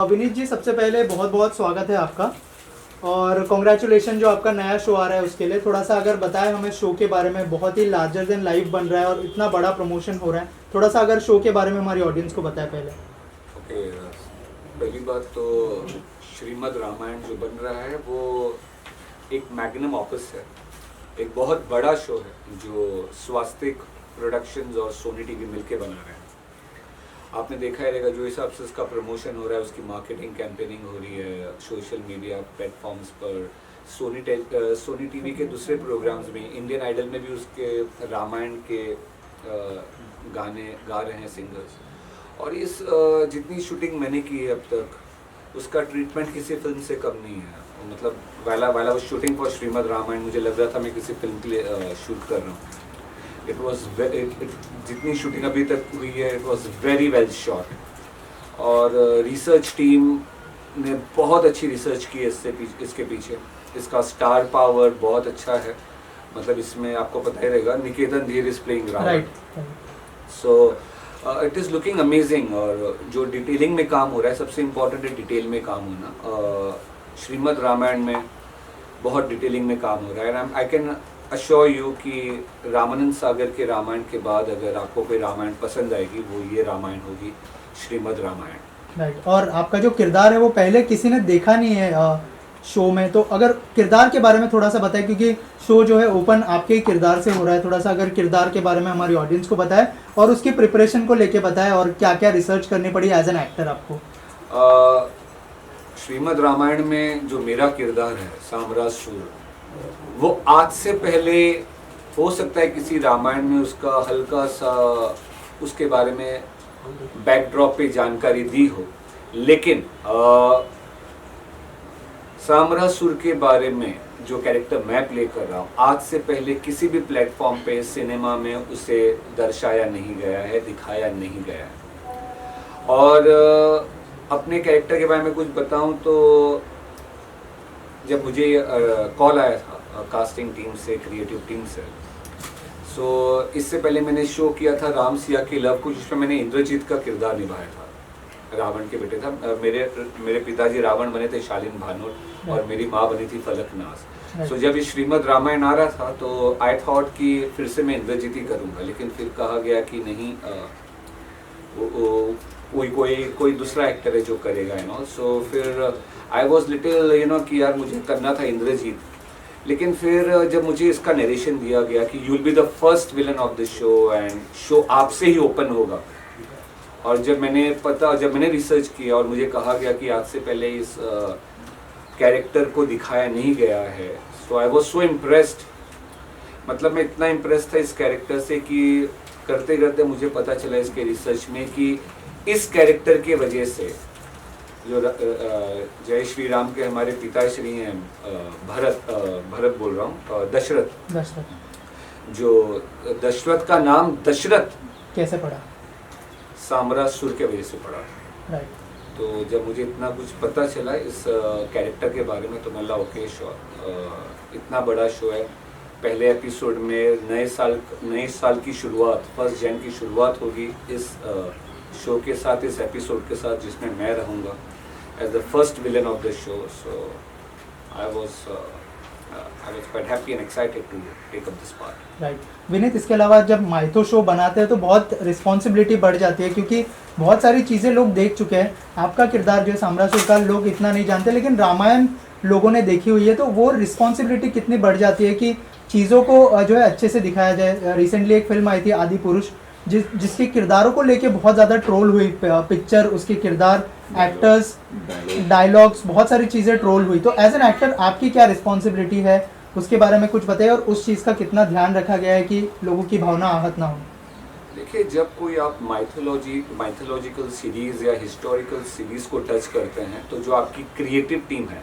विनीत जी, सबसे पहले बहुत बहुत स्वागत है आपका और कॉन्ग्रेचुलेशन जो आपका नया शो आ रहा है उसके लिए। थोड़ा सा अगर बताएं हमें शो के बारे में। बहुत ही लार्जर देन लाइफ बन रहा है और इतना बड़ा प्रमोशन हो रहा है। थोड़ा सा अगर शो के बारे में हमारी ऑडियंस को बताएं पहले। ओके, पहली बात तो श्रीमद् रामायण जो बन रहा है वो एक मैग्नम ऑपस है, एक बहुत बड़ा शो है जो स्वास्तिक प्रोडक्शंस और सोनी टीवी मिलके बना रहे हैं। आपने देखा ही रहेगा जो हिसाब से उसका प्रमोशन हो रहा है, उसकी मार्केटिंग कैंपेनिंग हो रही है सोशल मीडिया प्लेटफॉर्म्स पर। सोनी टीवी के दूसरे प्रोग्राम्स में, इंडियन आइडल में भी उसके रामायण के गाने गा रहे हैं सिंगर्स। और इस जितनी शूटिंग मैंने की है अब तक उसका ट्रीटमेंट किसी फिल्म से कम नहीं है। मतलब वाला वाला शूटिंग फॉर श्रीमद् रामायण मुझे लग रहा था मैं किसी फिल्म के लिए शूट कर रहा हूँ। इट वॉज जितनी शूटिंग अभी तक हुई है it was very well shot. और रिसर्च टीम ने बहुत अच्छी रिसर्च की है इसके पीछे। इसका स्टार पावर बहुत अच्छा है। मतलब इसमें आपको पता ही रहेगा Niketan Dhir is playing Ravan. So it is looking amazing. और जो डिटेलिंग में काम हो रहा है, सबसे इम्पोर्टेंट है डिटेल में काम होना। श्रीमद् रामायण में बहुत डिटेलिंग में काम हो रहा है। And I can assure you कि रामानंद सागर के रामायण के बाद अगर आपको कोई रामायण पसंद आएगी वो ये रामायण होगी, श्रीमद् रामायण। राइट। और आपका जो किरदार है वो पहले किसी ने देखा नहीं है शो में, तो अगर किरदार के बारे में थोड़ा सा बताएं, क्योंकि शो जो है ओपन आपके ही किरदार से हो रहा है। थोड़ा सा अगर किरदार के बारे में हमारी ऑडियंस को बताएं और उसकी प्रिपरेशन को लेके बताएं और क्या क्या रिसर्च करनी पड़ी एज एन एक्टर आपको। श्रीमद् रामायण में जो मेरा किरदार है साम्रासुर, वो आज से पहले हो सकता है किसी रामायण में उसका हल्का सा उसके बारे में बैकड्रॉप पे जानकारी दी हो, लेकिन साम्रासुर के बारे में जो कैरेक्टर मैं प्ले कर रहा हूँ आज से पहले किसी भी प्लेटफॉर्म पे सिनेमा में उसे दर्शाया नहीं गया है, दिखाया नहीं गया है। और अपने कैरेक्टर के बारे में कुछ बताऊं तो जब मुझे कॉल आया था कास्टिंग टीम से, क्रिएटिव टीम से, सो इससे पहले मैंने शो किया था राम सिया की लव कुश, जिसमें मैंने इंद्रजीत का किरदार निभाया था। रावण के बेटे था। मेरे पिताजी रावण बने थे शालीन भानोट और मेरी माँ बनी थी फलकनाज। सो जब ये श्रीमद् रामायण आ रहा था तो आई थॉट कि फिर से मैं इंद्रजीत ही करूँगा, लेकिन फिर कहा गया कि नहीं, कोई दूसरा एक्टर है जो करेगा यू नो। सो फिर आई वॉज लिटिल कि यार मुझे करना था इंद्रजीत। लेकिन फिर जब मुझे इसका नरेशन दिया गया कि you will be the first villain of the show and show आपसे ही ओपन होगा, और जब मैंने रिसर्च किया और मुझे कहा गया कि आज से पहले इस कैरेक्टर को दिखाया नहीं गया है, सो आई वॉज सो इम्प्रेस्ड। मतलब मैं इतना इम्प्रेस था इस कैरेक्टर से कि करते करते मुझे पता चला इसके रिसर्च में कि इस कैरेक्टर के वजह से जो जय श्री राम के हमारे पिताश्री हैं, भरत बोल रहा हूँ, दशरथ, जो दशरथ का नाम दशरथ कैसे पड़ा? साम्रासुर के वजह से पड़ा। राइट। तो जब मुझे इतना कुछ पता चला इस कैरेक्टर के बारे में तो मैं ला ओके शो, इतना बड़ा शो है। पहले एपिसोड में नए साल की शुरुआत, 1 जनवरी की शुरुआत होगी इस शो के साथ, इस एपिसोड के साथ, जिसमें मैं रहूँगा as the first villain of the show. So I was quite happy and excited to take up this part. Right. Vineet, इसके अलावा जब माइथो शो बनाते हैं तो बहुत रिस्पॉन्सिबिलिटी बढ़ जाती है, क्योंकि बहुत सारी चीज़ें लोग देख चुके हैं। आपका किरदार जो है साम्रासुर का लोग इतना नहीं जानते, लेकिन रामायण लोगों ने देखी हुई है, तो वो रिस्पॉन्सिबिलिटी कितनी बढ़ जाती है कि चीज़ों को जो है अच्छे से दिखाया जाए। रिसेंटली एक फिल्म आई थी आदि पुरुष, जिसके किरदारों को लेके बहुत ज़्यादा ट्रोल हुई। पिक्चर, उसके किरदार, एक्टर्स, डायलॉग्स, बहुत सारी चीज़ें ट्रोल हुई। तो एज एन एक्टर आपकी क्या रिस्पॉन्सिबिलिटी है, उसके बारे में कुछ बताइए, और उस चीज़ का कितना ध्यान रखा गया है कि लोगों की भावना आहत ना हो। देखिए, जब कोई आप माइथोलॉजिकल सीरीज़ या हिस्टोरिकल सीरीज़ को टच करते हैं तो जो आपकी क्रिएटिव टीम है,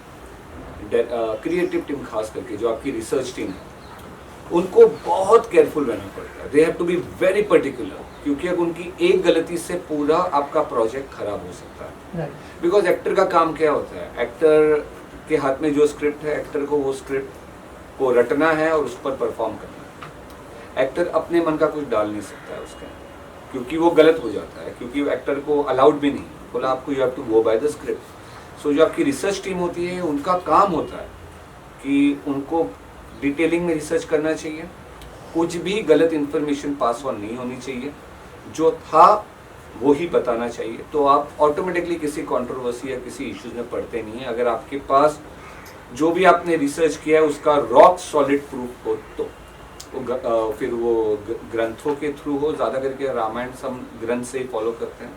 क्रिएटिव टीम खास करके जो आपकी रिसर्च टीम है, उनको बहुत केयरफुल रहना पड़ता है। They have to be very particular, क्योंकि अब उनकी एक गलती से पूरा आपका प्रोजेक्ट खराब हो सकता है। बिकॉज एक्टर का काम क्या होता है, एक्टर के हाथ में जो स्क्रिप्ट है, एक्टर को वो स्क्रिप्ट को रटना है और उस पर परफॉर्म करना है। एक्टर अपने मन का कुछ डाल नहीं सकता है उसके, क्योंकि वो गलत हो जाता है, क्योंकि एक्टर को अलाउड भी नहीं। बोला आपको you have to go by the script. So जो आपकी रिसर्च टीम होती है उनका काम होता है कि उनको डिटेलिंग में रिसर्च करना चाहिए, कुछ भी गलत इन्फॉर्मेशन पास ऑन नहीं होनी चाहिए, जो था वो ही बताना चाहिए। तो आप ऑटोमेटिकली किसी कंट्रोवर्सी या किसी इश्यूज में पड़ते नहीं है अगर आपके पास जो भी आपने रिसर्च किया है उसका रॉक सॉलिड प्रूफ हो। तो वो फिर वो ग्रंथों के थ्रू हो, ज़्यादा करके रामायण सब ग्रंथ से ही फॉलो करते हैं,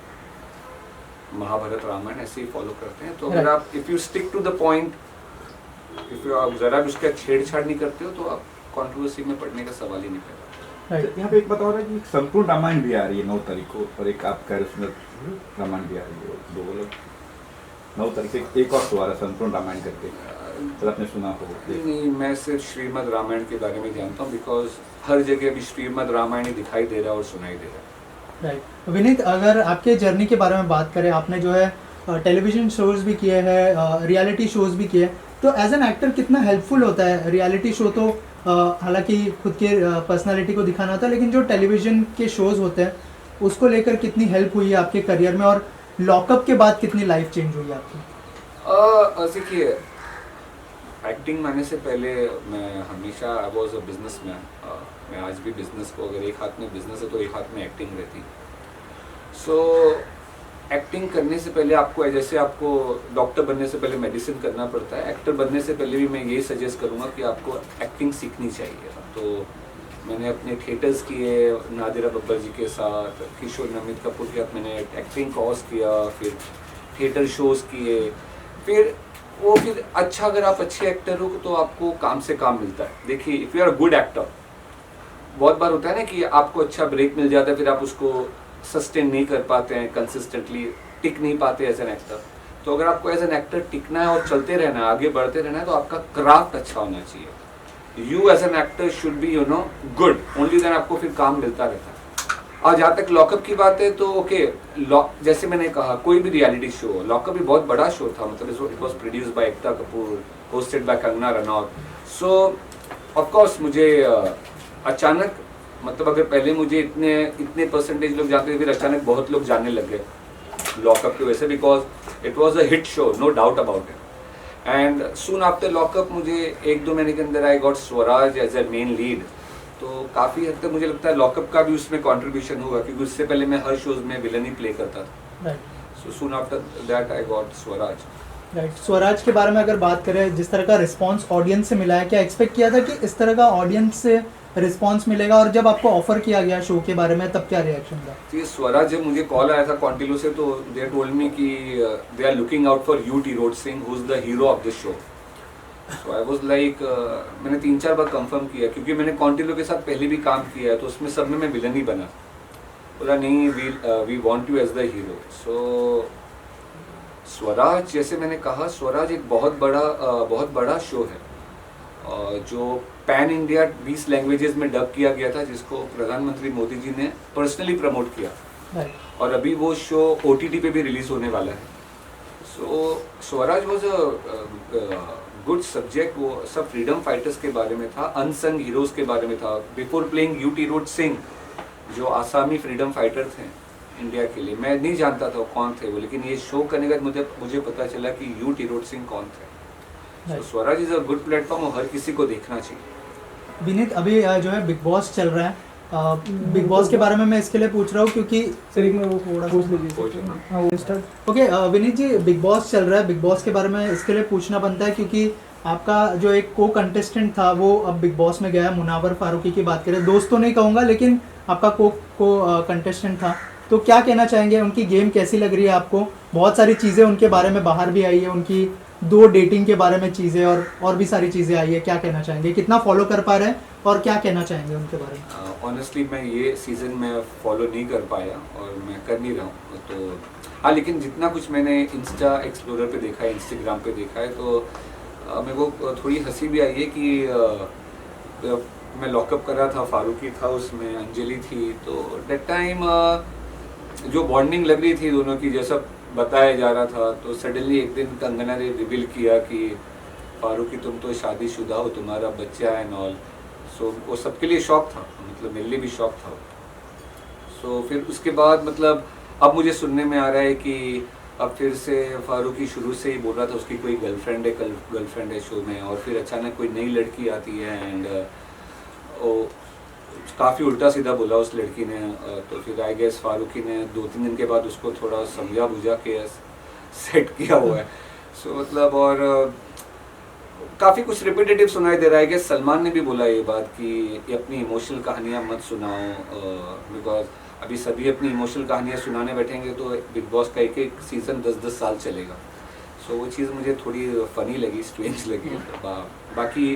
महाभारत रामायण ऐसे ही फॉलो करते हैं। तो अगर आप if you stick to the point, if you आप ज़रा भी उसका छेड़छाड़ नहीं करते हो तो आप कंट्रोवर्सी में पड़ने का सवाल ही नहीं पैदा। यहाँ पे एक बात और है कि संपूर्ण रामायण भी आ रही है 9 तारीख को, और एक आप कह रहे उसमें रामायण भी आ रही है, दो बोलो 9 तारीख से एक और शो आ रहा है संपूर्ण रामायण करके, तो आपने सुना हो? नहीं, मैं सिर्फ श्रीमद् रामायण के बारे में जानता हूँ, बिकॉज हर जगह अभी श्रीमद् रामायण ही दिखाई दे रहा है और सुनाई दे रहा है। राइट विनीत, अगर आपके जर्नी के बारे में बात करें, आपने जो है टेलीविजन शोज भी किए हैं, रियलिटी शोज भी किए, तो एज एन एक्टर कितना हेल्पफुल होता है? रियलिटी शो तो हालांकि खुद के पर्सनालिटी को दिखाना होता है, लेकिन जो टेलीविजन के शोज होते हैं उसको लेकर कितनी हेल्प हुई है आपके करियर में, और लॉकअप के बाद कितनी लाइफ चेंज हुई है आपकी? देखिए, एक्टिंग माने से पहले मैं हमेशा आई वॉज अ बिजनेसमैन। मैं आज भी बिजनेस को, अगर एक हाथ में बिजनेस है तो एक हाथ में एक्टिंग रहती। सो एक्टिंग करने से पहले आपको, जैसे आपको डॉक्टर बनने से पहले मेडिसिन करना पड़ता है, एक्टर बनने से पहले भी मैं ये सजेस्ट करूँगा कि आपको एक्टिंग सीखनी चाहिए। तो मैंने अपने थिएटर्स किए नादिरा बब्बर जी के साथ, किशोर नमित कपूर के साथ मैंने एक्टिंग कोर्स किया, फिर थिएटर शोज़ किए, फिर अच्छा, अगर आप अच्छे एक्टर हो तो आपको काम से काम मिलता है। देखिए, if you are good actor, बहुत बार होता है ना कि आपको अच्छा ब्रेक मिल जाता है, फिर आप उसको सस्टेन नहीं कर पाते हैं, कंसिस्टेंटली टिक नहीं पाते एज एन एक्टर। तो अगर आपको एज एन एक्टर टिकना है और चलते रहना है, आगे बढ़ते रहना है, तो आपका क्राफ्ट अच्छा होना चाहिए। You as an actor should be good, only then आपको फिर काम मिलता रहता है। और जहाँ तक लॉकअप की बात है तो ओके, जैसे मैंने कहा, कोई भी रियलिटी शो, लॉकअप भी बहुत बड़ा शो था, मतलब it was produced by Ekta Kapoor, hosted by Kangana Ranaut. So of course मुझे अचानक, मतलब अगर पहले मुझे इतने परसेंटेज लोग जानते थे, फिर अचानक बहुत लोग जानने लग गए लॉकअप की वजह से, because it was a hit show, no doubt about it. And soon after lockup मुझे 1-2 महीने के अंदर I got Swaraj as a main lead. तो काफ़ी हद तक मुझे लगता है लॉकअप का भी उसमें कंट्रीब्यूशन हुआ, क्योंकि उससे पहले मैं हर शोज में विलन ही प्ले करता था। So soon after that I got Swaraj. Right, Swaraj के बारे में अगर बात करें, जिस तरह का रिस्पांस ऑडियंस से मिला है, क्या एक्सपेक्ट किया था कि इस तरह का ऑडियंस से रिस्पांस मिलेगा? और जब आपको ऑफर किया गया शो के बारे में, तब क्या रिएक्शन था? जी, स्वराज, जब मुझे कॉल आया था कॉन्टिलो से, तो दे टोल्ड मी कि they are looking out for you, Tirot Singh, who is the hero of this show. So I was like, मैंने 3-4 बार कंफर्म किया, क्योंकि मैंने कॉन्टिलो के साथ पहले भी काम किया है, तो उसमें सब में मैं विलन ही बना। बोला नहीं, we want you as the hero. So Swaraj, जैसे मैंने कहा, स्वराज एक बहुत बड़ा शो है, जो पैन इंडिया 20 लैंग्वेजेस में डब किया गया था, जिसको प्रधानमंत्री मोदी जी ने पर्सनली प्रमोट किया, और अभी वो शो OTT पे भी रिलीज होने वाला है। So Swaraj was a good subject. वो सब फ्रीडम फाइटर्स के बारे में था, अनसंग हीरोज के बारे में था। Before playing you, Tirot Singh, जो आसामी फ्रीडम फाइटर थे इंडिया के लिए, मैं नहीं जानता था कौन थे वो, लेकिन ये शो करने के बाद मुझे पता चला कि यू, टिरोट सिंह कौन थे। So, Swaraj is a good platform और हर किसी को देखना चाहिए। विनीत, अभी जो है बिग बॉस चल रहा है, बिग बॉस के बारे में मैं इसके लिए पूछ रहा हूँ क्योंकि सर एक में वो थोड़ा पूछ लीजिए। हाँ, वो स्टार्ट। ओके विनीत जी, बिग बॉस चल रहा है, बिग बॉस के बारे में इसके लिए पूछना बनता है क्योंकि आपका जो एक को कंटेस्टेंट था वो अब बिग बॉस में गया है। मुनावर फारूकी की बात करें, दोस्त तो नहीं कहूँगा, लेकिन आपका को कंटेस्टेंट था, तो क्या कहना चाहेंगे? उनकी गेम कैसी लग रही है आपको? बहुत सारी चीज़ें उनके बारे में बाहर भी आई है, उनकी 2 डेटिंग के बारे में चीज़ें और भी सारी चीज़ें आई है। क्या कहना चाहेंगे? कितना फॉलो कर पा रहे हैं और क्या कहना चाहेंगे उनके बारे में? ऑनेस्टली मैं ये सीज़न में फॉलो नहीं कर पाया और मैं कर नहीं रहा हूँ, तो हाँ, लेकिन जितना कुछ मैंने इंस्टा एक्सप्लोरर पे देखा है, इंस्टाग्राम पे देखा है, तो मेरे को थोड़ी हंसी भी आई है कि मैं लॉकअप कर रहा था, फारूकी था उसमें, अंजलि थी, तो डेट टाइम जो बॉन्डिंग लग रही थी दोनों की, जैसा बताया जा रहा था, तो सडनली एक दिन कंगना ने रिवील किया कि फारूकी तुम तो शादीशुदा हो, तुम्हारा बच्चा है एंड ऑल। सो वो सबके लिए शॉक था, मतलब मेरे लिए भी शॉक था। सो फिर उसके बाद मतलब अब मुझे सुनने में आ रहा है कि अब फिर से फारूकी शुरू से ही बोल रहा था उसकी कोई गर्लफ्रेंड है शो में, और फिर अचानक कोई नई लड़की आती है एंड काफ़ी उल्टा सीधा बोला उस लड़की ने। तो फिर आई गेस फारूकी ने 2-3 दिन के बाद उसको थोड़ा समझा बुझा के सेट किया हुआ है। सो मतलब और काफ़ी कुछ रिपीटेटिव सुनाई दे रहा है कि सलमान ने भी बोला ये बात कि ये अपनी इमोशनल कहानियाँ मत सुनाओ, बिकॉज अभी सभी अपनी इमोशनल कहानियाँ सुनाने बैठेंगे तो बिग बॉस का एक सीज़न 10-10 साल चलेगा। सो वो चीज़ मुझे थोड़ी फ़नी लगी, स्ट्रेंज लगी। बाकी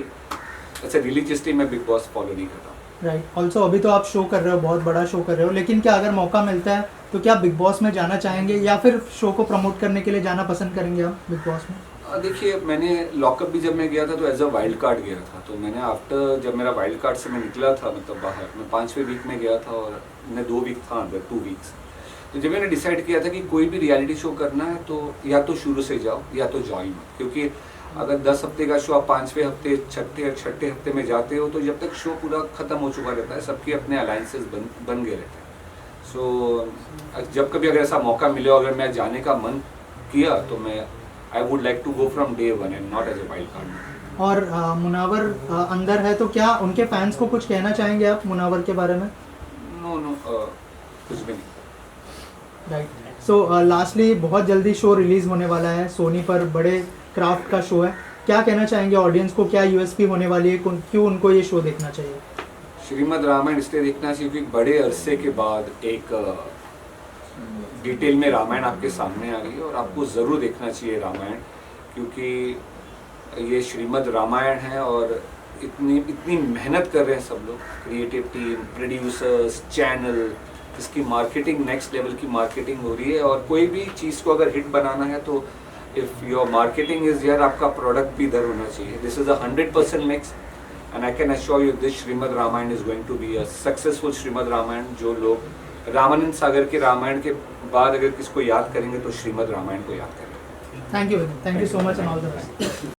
ऐसे रिलीजियसली मैं बिग बॉस फॉलो नहीं करता। राइट। ऑल्सो अभी तो आप शो कर रहे हो, बहुत बड़ा शो कर रहे हो, लेकिन क्या अगर मौका मिलता है तो क्या बिग बॉस में जाना चाहेंगे या फिर शो को प्रमोट करने के लिए जाना पसंद करेंगे आप बिग बॉस में? देखिए मैंने लॉकअप भी जब मैं गया था तो एज अ वाइल्ड कार्ड गया था। तो मैंने आफ्टर जब मेरा वाइल्ड कार्ड से मैं निकला था मतलब बाहर, मैं 5वें वीक में गया था और मैं 2 वीक था अंदर, 2 वीक्स। तो जब मैंने डिसाइड किया था कि कोई भी रियलिटी शो करना है तो या तो शुरू से जाओ या तो जाओ ही मत, क्योंकि अगर 10 हफ्ते का शो आप 5वें हफ्ते छठे हफ्ते में जाते हो तो जब तक शो पूरा ख़त्म हो चुका रहता है सबके अपने अलायंसेस बन गए रहते हैं। सो जब कभी अगर ऐसा मौका मिले और अगर मैं जाने का मन किया तो मैं I would like to go from day one and not as a wild card. और मुनावर अंदर है तो क्या उनके फैंस को कुछ कहना चाहेंगे आप मुनावर के बारे में? नो कुछ भी नहीं। राइट। सो लास्टली बहुत जल्दी शो रिलीज़ होने वाला है सोनी पर, बड़े क्राफ्ट का शो है, क्या कहना चाहेंगे ऑडियंस को? क्या यूएसपी होने वाली है, क्यों उनको ये शो देखना चाहिए? श्रीमद् रामायण इसलिए देखना चाहिए क्योंकि बड़े अरसे के बाद एक डिटेल में रामायण आपके सामने आ गई है और आपको ज़रूर देखना चाहिए रामायण, क्योंकि ये श्रीमद् रामायण है और इतनी मेहनत कर रहे हैं सब लोग, क्रिएटिव टीम, प्रोड्यूसर्स, चैनल, इसकी मार्केटिंग नेक्स्ट लेवल की मार्केटिंग हो रही है। और कोई भी चीज़ को अगर हिट बनाना है तो if your marketing is here, आपका प्रोडक्ट भी इधर होना चाहिए। This is 100% mix and I can assure you this Shrimad Ramayan is going to be a successful Shrimad Ramayan. जो लोग रामानंद सागर के रामायण के बाद अगर किसको याद करेंगे तो श्रीमद् रामायण को याद करेंगे। Thank you so much and all the best.